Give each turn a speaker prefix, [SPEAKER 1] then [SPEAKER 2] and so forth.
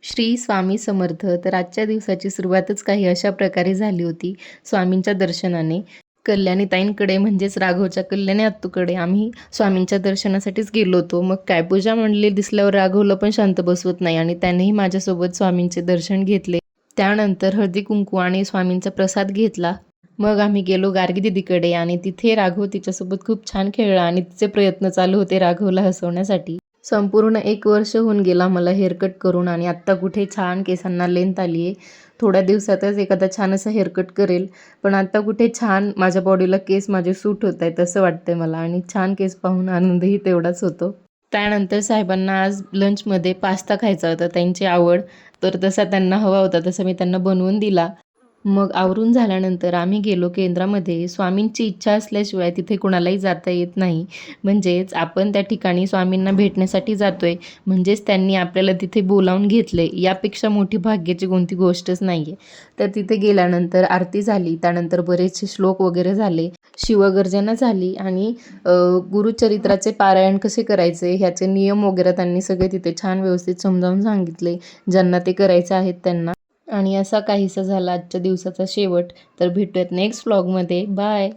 [SPEAKER 1] श्री स्वामी समर्थ. तर आजच्या दिवसाची सुरुवातच काही अशा प्रकारे झाली होती. स्वामींच्या दर्शनाने. कल्याणीताईंकडे म्हणजेच राघवच्या कल्याणी आत्तूकडे आम्ही स्वामींच्या दर्शनासाठीच गेलो होतो. मग काय पूजा मंडळी दिसल्यावर राघवला पण शांत बसवत नाही आणि त्यानेही माझ्यासोबत स्वामींचे दर्शन घेतले. त्यानंतर हळदी कुंकू आणि स्वामींचा प्रसाद घेतला. मग आम्ही गेलो गार्गी दीदीकडे आणि तिथे राघव तिच्यासोबत खूप छान खेळला आणि तिचे प्रयत्न चालू होते राघवला हसवण्यासाठी. संपूर्ण 1 वर्ष होऊन गेला मला हेअरकट करून आणि आत्ता कुठे छान केसांना लेंथ आली आहे. थोड्या दिवसातच एखादा छान असा हेअरकट करेल. पण आत्ता कुठे छान माझ्या बॉडीला केस माझे सूट होत आहेत असं वाटतंय मला आणि छान केस पाहून आनंदही तेवढाच होतो. त्यानंतर साहेबांना आज लंचमध्ये पास्ता खायचा होता, त्यांची आवड. तर तसा त्यांना हवा होता तसा मी त्यांना बनवून दिला. मग आवरून झाल्यानंतर आम्ही गेलो केंद्रामध्ये. स्वामींची इच्छा असल्याशिवाय तिथे कुणालाही जाता येत नाही. म्हणजेच आपण त्या ठिकाणी स्वामींना भेटण्यासाठी जातोय, म्हणजेच त्यांनी आपल्याला तिथे बोलावून घेतले. यापेक्षा मोठी भाग्याची कोणती गोष्टच नाही आहे. तर तिथे गेल्यानंतर आरती झाली. त्यानंतर बरेचसे श्लोक वगैरे झाले. शिवगर्जना झाली आणि गुरुचरित्राचे पारायण कसे करायचे ह्याचे नियम वगैरे त्यांनी सगळे तिथे छान व्यवस्थित समजावून सांगितले, ज्यांना ते करायचे आहेत त्यांना. आणि असा काहीसा झाला आजच्या दिवसाचा शेवट. तर भेटूयात नेक्स्ट व्लॉगमध्ये. बाय.